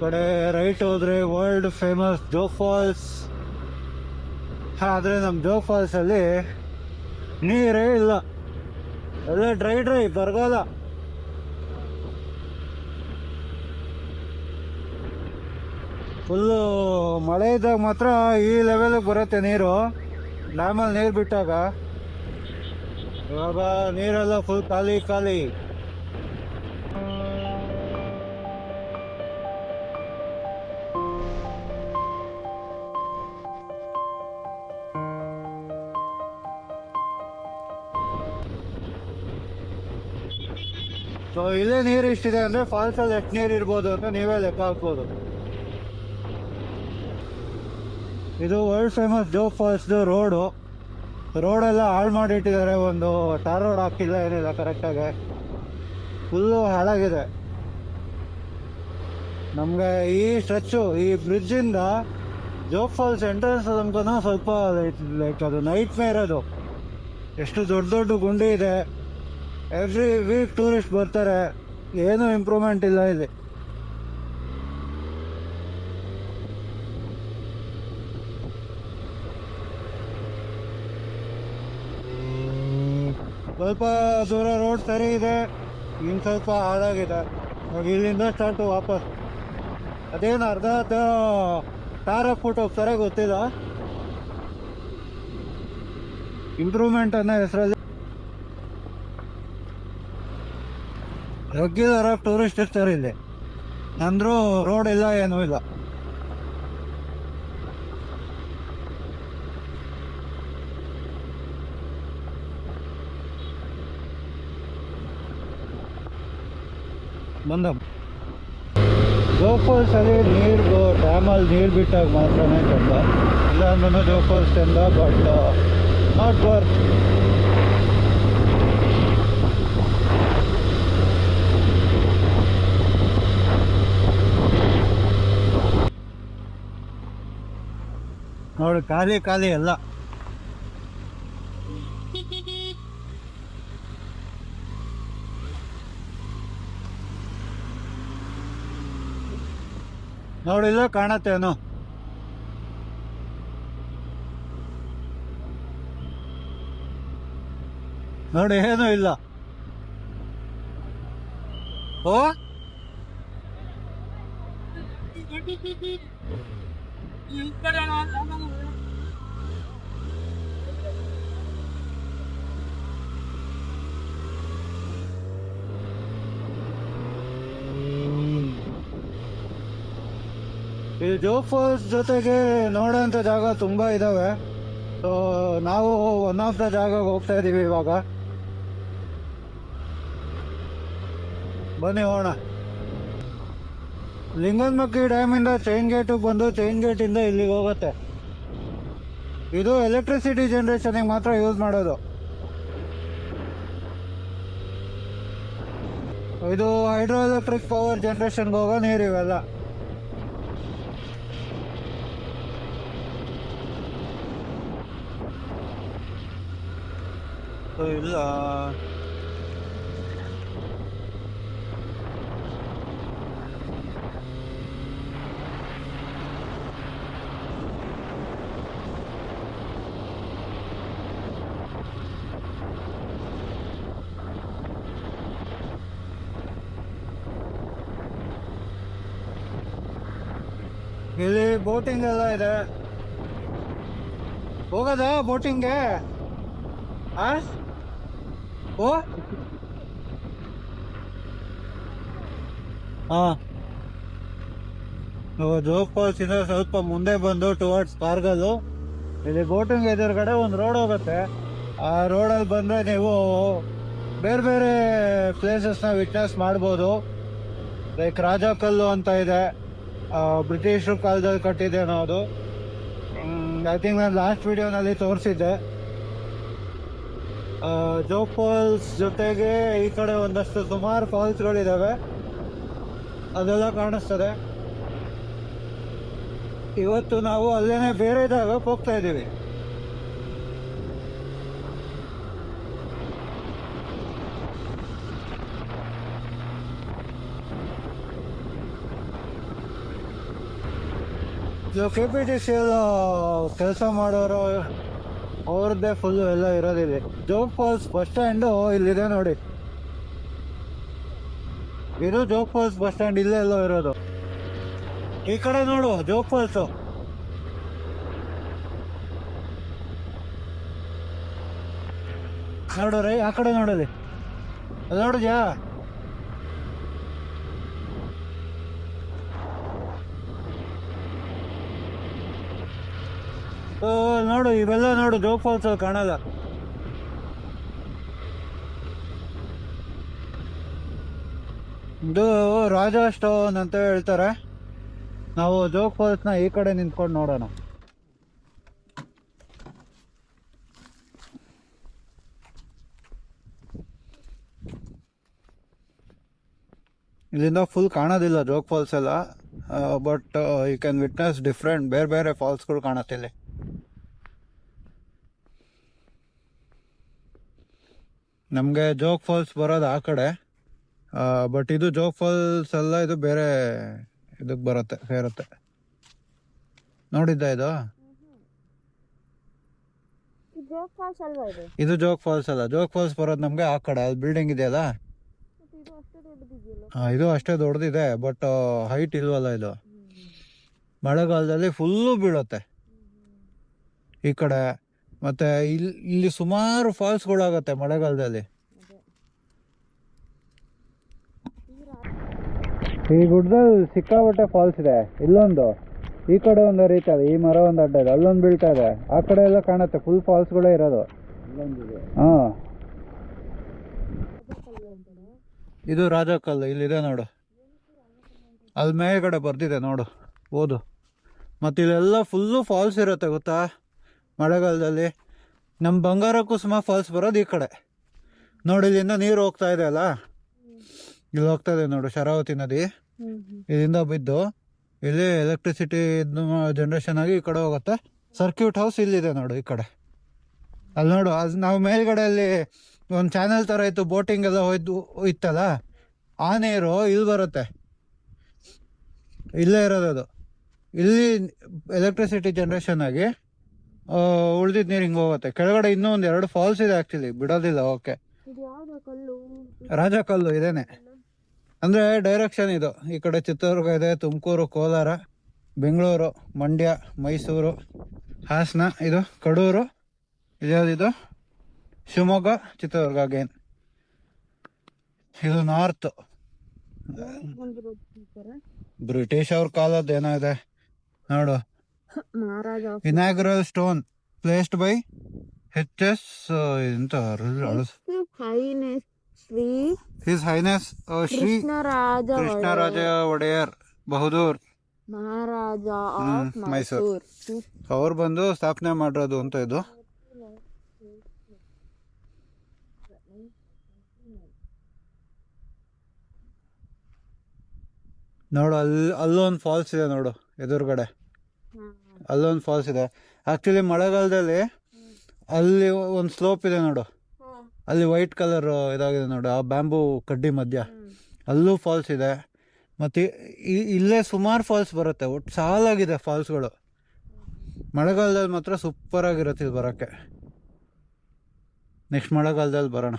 ಕಡೆ ರೈಟ್ ಹೋದರೆ world famous Jog falls. ಆದರೆ ನಮ್ಮ ಜೋಗ್ ಫಾಲ್ಸಲ್ಲಿ ನೀರೇ ಇಲ್ಲ, ಎಲ್ಲ ಡ್ರೈ ಬರಗಾಲ. ಫುಲ್ಲು ಮಳೆ ಇದ್ದಾಗ ಮಾತ್ರ ಈ ಲೆವೆಲಿಗೆ ಬರುತ್ತೆ ನೀರು. ಡ್ಯಾಮಲ್ಲಿ ನೀರು ಬಿಟ್ಟಾಗ ಇವಾಗ ನೀರೆಲ್ಲ ಫುಲ್ ಖಾಲಿ. ಸೊ ಇಲ್ಲೇ ನೀರು ಇಷ್ಟಿದೆ ಅಂದರೆ ಫಾಲ್ಸಲ್ಲಿ ಎಷ್ಟು ನೀರು ಇರ್ಬೋದು ಅಂತ ನೀವೇ ಲೆಕ್ಕ ಹಾಕ್ಬೋದು. ಇದು ವರ್ಲ್ಡ್ ಫೇಮಸ್ ಜೋಗ್ ಫಾಲ್ಸ್ದು ರೋಡೆಲ್ಲ ಹಾಳು ಮಾಡಿಟ್ಟಿದ್ದಾರೆ. ಒಂದು ಟಾರ್ ರೋಡ್ ಹಾಕಿಲ್ಲ, ಏನಿಲ್ಲ ಕರೆಕ್ಟಾಗಿ, ಫುಲ್ಲು ಹಾಳಾಗಿದೆ. ನಮಗೆ ಈ ಸ್ಟ್ರೆಚ್ಚು, ಈ ಬ್ರಿಡ್ಜಿಂದ ಜೋಗ್ ಫಾಲ್ಸ್ ಎಂಟ್ರೆನ್ಸ್ ತನಕ ಸ್ವಲ್ಪ ಲೈಕ್ ಅದು ನೈಟ್ ಮೇರ್. ಅದು ಎಷ್ಟು ದೊಡ್ಡ ಗುಂಡಿ ಇದೆ. ಎವ್ರಿ ವೀಕ್ ಟೂರಿಸ್ಟ್ ಬರ್ತಾರೆ, ಏನೂ ಇಂಪ್ರೂವ್ಮೆಂಟ್ ಇಲ್ಲ ಇಲ್ಲಿ. ಸ್ವಲ್ಪ ದೂರ ರೋಡ್ ಸರಿ ಇದೆ, ಇನ್ನು ಸ್ವಲ್ಪ ಹಾಳಾಗಿದೆ. ಇಲ್ಲಿಂದ ಸ್ಟಾರ್ಟು ವಾಪಸ್. ಅದೇನು ಅರ್ಧ ಟಾರ್ ಹಾಕ್ಬಿಟ್ಟು ಹೋಗ್ತಾರೆ ಗೊತ್ತಿಲ್ಲ. ಇಂಪ್ರೂವ್ಮೆಂಟ್ ಅನ್ನೋ ಹೆಸರಲ್ಲಿ ರೆಗ್ಯುಲರ್ ಆಗಿ ಟೂರಿಸ್ಟ್ ಇರ್ತಾರೆ ಇಲ್ಲಿ, ಅಂದರೂ ರೋಡ್ ಇಲ್ಲ, ಏನೂ ಇಲ್ಲ. ಬಂದ ಜೋಗ್ ಫಾಲ್ಸಲ್ಲಿ ನೀರು ಡ್ಯಾಮಲ್ಲಿ ನೀರು ಬಿಟ್ಟಾಗ ಮಾತ್ರನೇ ಚಂದ, ಇಲ್ಲ ಅಂದ್ರೂ ಜೋಗ್ ಫಾಲ್ಸ್ ಚಂದ, ಬಟ್ ನಾಟ್ ವರ್ತ್. ನೋಡಿ ಖಾಲಿ ಎಲ್ಲ. ನೋಡಿಲ್ಲ ಕಾಣತ್ತೇನು? ನೋಡಿ ಏನೂ ಇಲ್ಲ. ಓ ಈ ಜೋಗ್ ಫಾಲ್ಸ್ ಜೊತೆಗೆ ನೋಡೋಂಥ ಜಾಗ ತುಂಬ ಇದ್ದಾವೆ. ಸೊ ನಾವು ಒನ್ ಆಫ್ ದ ಜಾಗಕ್ಕೆ ಹೋಗ್ತಾ ಇದ್ದೀವಿ ಇವಾಗ. ಬನ್ನಿ ಹೋಗೋಣ. ಲಿಂಗನಮಕ್ಕಿ ಡ್ಯಾಮಿಂದ ಚೈನ್ ಗೇಟಿಗೆ ಬಂದು ಚೈನ್ ಗೇಟಿಂದ ಇಲ್ಲಿಗೆ ಹೋಗುತ್ತೆ. ಇದು ಎಲೆಕ್ಟ್ರಿಸಿಟಿ ಜನ್ರೇಷನಿಗೆ ಮಾತ್ರ ಯೂಸ್ ಮಾಡೋದು. ಇದು ಹೈಡ್ರೋ ಎಲೆಕ್ಟ್ರಿಕ್ ಪವರ್ ಜನ್ರೇಷನ್ಗೆ ಹೋಗೋ ನೀರು ಇವೆಲ್ಲ. ಇಲ್ಲ ಇಲ್ಲಿ ಬೋಟಿಂಗ್ ಎಲ್ಲ ಇದೆ. ಹೋಗೋದಾ ಬೋಟಿಂಗ್ಗೆ? ಓ ಹಾಂ, ಜೋಗ್ ಫಾಲ್ಸಿಂದ ಸ್ವಲ್ಪ ಮುಂದೆ ಬಂದು ಟುವರ್ಡ್ಸ್ ಕಾರ್ಗಲ್ಲು, ಇಲ್ಲಿ ಬೋಟಿಂಗ್ ಎದುರುಗಡೆ ಒಂದು ರೋಡ್ ಹೋಗುತ್ತೆ. ಆ ರೋಡಲ್ಲಿ ಬಂದರೆ ನೀವು ಬೇರೆ ಬೇರೆ ಪ್ಲೇಸಸ್ನ ವಿಟ್ನೆಸ್ ಮಾಡ್ಬೋದು. ಲೈಕ್ ರಾಜಕಲ್ಲು ಅಂತ ಇದೆ, ಬ್ರಿಟಿಷರು ಕಾಲದಲ್ಲಿ ಕಟ್ಟಿದ್ದೇನೋ ಅದು. ಐ ಥಿಂಕ್ ನಾನು ಲಾಸ್ಟ್ ವಿಡಿಯೋನಲ್ಲಿ ತೋರಿಸಿದ್ದೆ. ಜೋಗ್ ಫಾಲ್ಸ್ ಜೊತೆಗೆ ಈ ಕಡೆ ಒಂದಷ್ಟು ಸುಮಾರು ಫಾಲ್ಸ್ಗಳಿದ್ದಾವೆ, ಅದೆಲ್ಲ ಕಾಣಿಸ್ತದೆ. ಇವತ್ತು ನಾವು ಅಲ್ಲೇನೆ ಬೇರೆ ಜಾಗಕ್ಕೆ ಹೋಗ್ತಾ ಇದ್ದೀವಿ. ಇದು KPTC ಕೆಲಸ ಮಾಡೋರು ಅವ್ರದ್ದೇ ಫುಲ್ಲು ಎಲ್ಲ ಇರೋದಿದೆ. ಜೋಗ್ ಫಾಲ್ಸ್ ಬಸ್ ಸ್ಟ್ಯಾಂಡು ಇಲ್ಲಿದೆ ನೋಡಿ. ಇದು ಜೋಗ್ ಫಾಲ್ಸ್ ಬಸ್ ಸ್ಟ್ಯಾಂಡ್ ಇಲ್ಲೇ ಎಲ್ಲೋ ಇರೋದು. ಈ ಕಡೆ ನೋಡು ಜೋಗ್ ಫಾಲ್ಸು. ನೋಡು ರೈ, ಆ ಕಡೆ ನೋಡಲಿ, ಅದು ನೋಡಿದ್ಯಾ? ನೋಡು ಇವೆಲ್ಲ ನೋಡು ಜೋಗ್ ಫಾಲ್ಸ್ ಅಲ್ಲಿ ಕಾಣಲ್ಲ. ಇದು ರಾಜಾ ಸ್ಟೋನ್ ಅಂತ ಹೇಳ್ತಾರೆ. ನಾವು ಜೋಗ್ ಫಾಲ್ಸ್ನ ಈ ಕಡೆ ನಿಂತ್ಕೊಂಡು ನೋಡೋಣ. ಇಲ್ಲಿಂದ ಫುಲ್ ಕಾಣೋದಿಲ್ಲ ಜೋಗ್ ಫಾಲ್ಸ್ ಎಲ್ಲ, but you can witness different ಬೇರೆ ಬೇರೆ ಫಾಲ್ಸ್ಗಳು ಕಾಣುತ್ತೆ ಇಲ್ಲಿ. ನಮಗೆ ಜೋಗ್ ಫಾಲ್ಸ್ ಬರೋದು ಆ ಕಡೆ, ಬಟ್ ಇದು ಜೋಗ್ ಫಾಲ್ಸ್ ಅಲ್ಲ, ಇದು ಬೇರೆ ಇದಕ್ಕೆ ಬರುತ್ತೆ, ಸೇರುತ್ತೆ. ನೋಡಿದ್ದ ಇದು? ಇದು ಜೋಗ್ ಫಾಲ್ಸ್ ಅಲ್ಲ. ಜೋಗ್ ಫಾಲ್ಸ್ ಬರೋದು ನಮಗೆ ಆ ಕಡೆ, ಅದು ಬಿಲ್ಡಿಂಗ್ ಇದೆಯಲ್ಲ, ಇದು ಅಷ್ಟೇ ದೊಡ್ಡದಿದೆ, ಬಟ್ ಹೈಟ್ ಇಲ್ವಲ್ಲ ಇದು. ಮಳೆಗಾಲದಲ್ಲಿ ಫುಲ್ಲು ಬೀಳುತ್ತೆ ಈ ಕಡೆ. ಮತ್ತೆ ಇಲ್ಲಿ ಸುಮಾರು ಫಾಲ್ಸ್ಗಳಾಗತ್ತೆ ಮಳೆಗಾಲದಲ್ಲಿ. ಈ ಗುಡ್ಡದಲ್ಲಿ ಸಿಕ್ಕಾಪಟ್ಟೆ ಫಾಲ್ಸ್ ಇದೆ. ಇಲ್ಲೊಂದು, ಈ ಕಡೆ ಒಂದು ಹರಿತದೆ, ಈ ಮರ ಒಂದು ಅಡ್ಡ ಇದೆ, ಅಲ್ಲೊಂದು ಬೀಳ್ತಾ ಇದೆ, ಆ ಕಡೆ ಎಲ್ಲ ಕಾಣುತ್ತೆ, ಫುಲ್ ಫಾಲ್ಸ್ಗಳೇ ಇರೋದು. ಹಾಂ, ಇದು ರಾಜಕಲ್ಲು ಇಲ್ಲಿದೆ ನೋಡು, ಅಲ್ಲಿ ಮೇಲ್ಗಡೆ ಬರ್ದಿದೆ ನೋಡು, ಓದು. ಮತ್ತು ಇಲ್ಲೆಲ್ಲ ಫುಲ್ಲು ಫಾಲ್ಸ್ ಇರುತ್ತೆ ಗೊತ್ತಾ ಮಳೆಗಾಲದಲ್ಲಿ. ನಮ್ಮ ಬಂಗಾರ ಕುಸುಮ ಫಾಲ್ಸ್ ಬರೋದು ಈ ಕಡೆ ನೋಡಿ. ಇಲ್ಲಿಂದ ನೀರು ಹೋಗ್ತಾ ಇದೆ ಅಲ್ಲ, ಇಲ್ಲಿ ಹೋಗ್ತಾ ಇದೆ ನೋಡು, ಶರಾವತಿ ನದಿ. ಇಲ್ಲಿಂದ ಬಿದ್ದು ಇಲ್ಲಿ ಎಲೆಕ್ಟ್ರಿಸಿಟಿ ಜನ್ರೇಷನ್ ಆಗಿ ಈ ಕಡೆ ಹೋಗುತ್ತೆ. ಸರ್ಕ್ಯೂಟ್ ಹೌಸ್ ಇಲ್ಲಿದೆ ನೋಡು ಈ ಕಡೆ. ಅಲ್ಲಿ ನೋಡು, ಅದು ನಾವು ಮೇಲ್ಗಡೆ ಅಲ್ಲಿ ಒಂದು ಚಾನೆಲ್ ಥರ ಇತ್ತು, ಬೋಟಿಂಗ್ ಎಲ್ಲ ಇತ್ತಲ್ಲ, ಆ ನೀರು ಇಲ್ಲಿ ಬರುತ್ತೆ, ಇಲ್ಲೇ ಇರೋದು ಅದು. ಇಲ್ಲಿ ಎಲೆಕ್ಟ್ರಿಸಿಟಿ ಜನ್ರೇಷನ್ ಆಗಿ ಉಳ್ದಿದ್ದು ನೀರು ಹಿಂಗೆ ಹೋಗುತ್ತೆ. ಕೆಳಗಡೆ ಇನ್ನೂ ಒಂದು 2 ಫಾಲ್ಸ್ ಇದೆ ಆ್ಯಕ್ಚುಲಿ, ಬಿಡೋದಿಲ್ಲ. ಓಕೆ, ರಾಜಕಲ್ಲು ಇದೇನೆ, ಅಂದರೆ ಡೈರೆಕ್ಷನ್ ಇದು. ಈ ಕಡೆ ಚಿತ್ರದುರ್ಗ ಇದೆ, ತುಮಕೂರು, ಕೋಲಾರ, ಬೆಂಗಳೂರು, ಮಂಡ್ಯ, ಮೈಸೂರು, ಹಾಸನ, ಇದು ಕಡೂರು, ಇದ್ಯಾವುದಿದು ಶಿವಮೊಗ್ಗ, ಚಿತ್ರದುರ್ಗ ಅಗೇನ್. ಇದು ನಾರ್ತ್. ಬ್ರಿಟಿಷ್ ಅವ್ರ ಕಾಲದ್ದು ಏನೋ ಇದೆ ನೋಡು. Inaugural stone placed by HS ಎಂತ ಹಿಸ್ ಹೈನೆಸ್ ಶ್ರೀ ಕೃಷ್ಣರಾಜ ಒಡೆಯರ್ ಬಹದ್ದೂರ್ ಮಹಾರಾಜ ಮೈಸೂರು. ಅವ್ರು ಬಂದು ಸ್ಥಾಪನೆ ಮಾಡಿರೋದು ಅಂತ ಇದು. ನೋಡು, ಅಲ್ಲೊಂದು ಫಾಲ್ಸ್ ಇದೆ ನೋಡು ಎದುರುಗಡೆ, ಅಲ್ಲೊಂದು ಫಾಲ್ಸ್ ಇದೆ. ಆ್ಯಕ್ಚುಲಿ ಮಳೆಗಾಲದಲ್ಲಿ ಅಲ್ಲಿ ಒಂದು ಸ್ಲೋಪ್ ಇದೆ ನೋಡು, ಅಲ್ಲಿ ವೈಟ್ ಕಲರ್ ಇದಾಗಿದೆ ನೋಡು, ಆ ಬ್ಯಾಂಬೂ ಕಡ್ಡಿ ಮಧ್ಯ, ಅಲ್ಲೂ ಫಾಲ್ಸ್ ಇದೆ. ಮತ್ತು ಇಲ್ಲೇ ಸುಮಾರು ಫಾಲ್ಸ್ ಬರುತ್ತೆ, ಒಟ್ಟು ಸಾಲಾಗಿದೆ ಫಾಲ್ಸ್ಗಳು. ಮಳೆಗಾಲದಲ್ಲಿ ಮಾತ್ರ ಸೂಪರಾಗಿರುತ್ತೆ ಇಲ್ಲಿ ಬರೋಕ್ಕೆ. ನೆಕ್ಸ್ಟ್ ಮಳೆಗಾಲದಲ್ಲಿ ಬರೋಣ.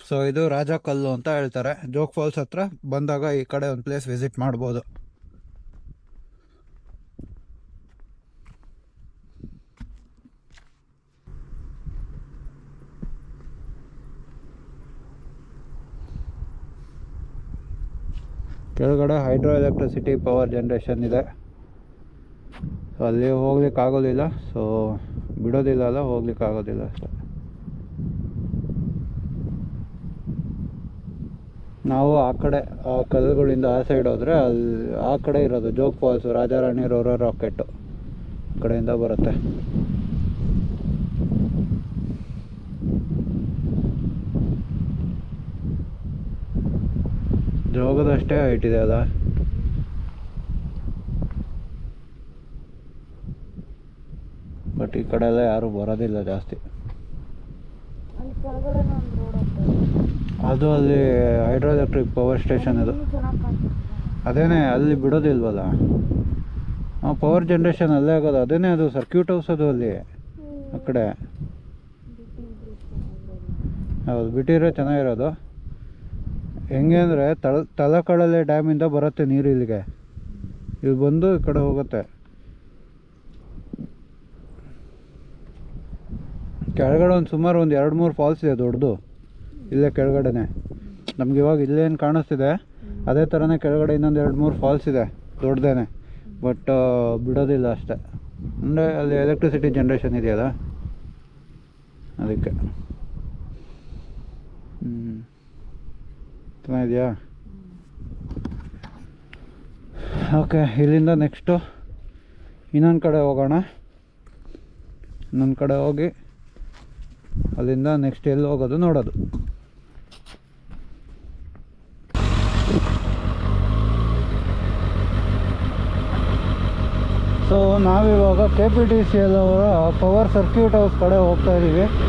ಸೊ ಇದು ರಾಜಕಲ್ಲು ಅಂತ ಹೇಳ್ತಾರೆ. ಜೋಗ್ ಫಾಲ್ಸ್ ಹತ್ರ ಬಂದಾಗ ಈ ಕಡೆ ಒಂದು ಪ್ಲೇಸ್ ವಿಸಿಟ್ ಮಾಡ್ಬೋದು. ಕೆಳಗಡೆ ಹೈಡ್ರೋ ಎಲೆಕ್ಟ್ರಿಸಿಟಿ ಪವರ್ ಜನ್ರೇಷನ್ ಇದೆ. ಸೊ ಅಲ್ಲಿ ಹೋಗ್ಲಿಕ್ಕೆ ಆಗೋದಿಲ್ಲ, ಸೊ ಬಿಡೋದಿಲ್ಲ ಅಲ್ಲ, ಹೋಗ್ಲಿಕ್ಕೆ ಆಗೋದಿಲ್ಲ ಅಷ್ಟೇ. ನಾವು ಆ ಕಡೆ ಆ ಕಲ್ಲುಗಳಿಂದ ಆ ಸೈಡ್ ಹೋದರೆ ಅಲ್ಲಿ ಆ ಕಡೆ ಇರೋದು Jog falls, Rajarani Roarer rocket ಕಡೆಯಿಂದ ಬರುತ್ತೆ. ಜೋಗದಷ್ಟೇ ಹೈಟ್ ಇದೆ ಅಲ್ಲ. ಬಟ್ ಈ ಕಡೆ ಎಲ್ಲ ಯಾರು ಬರೋದಿಲ್ಲ ಜಾಸ್ತಿ. ಅದು ಅಲ್ಲಿ ಹೈಡ್ರೋ ಎಲೆಕ್ಟ್ರಿಕ್ ಪವರ್ ಸ್ಟೇಷನ್ ಇದು. ಅದೇನೇ ಅಲ್ಲಿ ಬಿಡೋದಿಲ್ವಲ್ಲ, ಪವರ್ ಜನ್ರೇಷನ್ ಅಲ್ಲೇ ಆಗೋದು. ಅದೇನೇ ಅದು ಸರ್ಕ್ಯೂಟ್ ಹೌಸ್ ಅದು ಅಲ್ಲಿ ಆ ಕಡೆ. ಹೌದು, ಬಿಟ್ಟಿರೋ ಚೆನ್ನಾಗಿರೋದು. ಹೆಂಗೆ ಅಂದರೆ ತಲಕಡಲೆ ಡ್ಯಾಮಿಂದ ಬರುತ್ತೆ ನೀರು ಇಲ್ಲಿಗೆ, ಇಲ್ಲಿ ಬಂದು ಈ ಕಡೆ ಹೋಗುತ್ತೆ. ಕೆಳಗಡೆ ಒಂದು ಸುಮಾರು ಒಂದು 2-3 ಫಾಲ್ಸ್ ಇದೆ ದೊಡ್ಡದು, ಇಲ್ಲೇ ಕೆಳಗಡೆನೆ. ನಮ್ಗೆ ಇವಾಗ ಇಲ್ಲೇನು ಕಾಣಿಸ್ತಿದೆ ಅದೇ ಥರನೇ ಕೆಳಗಡೆ ಇನ್ನೊಂದು 2-3 ಫಾಲ್ಸ್ ಇದೆ ದೊಡ್ಡದೇನೆ. ಬಟ್ ಬಿಡೋದಿಲ್ಲ ಅಷ್ಟೇ, ಅಂದರೆ ಅಲ್ಲಿ ಎಲೆಕ್ಟ್ರಿಸಿಟಿ ಜನ್ರೇಷನ್ ಇದೆಯಲ್ಲ ಅದಕ್ಕೆ. ಚೆನ್ನಾಗಿದೆಯಾ? ಓಕೆ, ಇಲ್ಲಿಂದ ನೆಕ್ಸ್ಟು ಇನ್ನೊಂದು ಕಡೆ ಹೋಗೋಣ. ಇನ್ನೊಂದು ಕಡೆ ಹೋಗಿ ಅಲ್ಲಿಂದ ನೆಕ್ಸ್ಟ್ ಎಲ್ಲಿ ಹೋಗೋದು ನೋಡೋದು. ಸೊ ನಾವಿವಾಗ KPTCL ಅವರ ಪವರ್ ಸರ್ಕ್ಯೂಟ್ ಹೌಸ್ ಕಡೆ ಹೋಗ್ತಾ ಇದ್ದೀವಿ.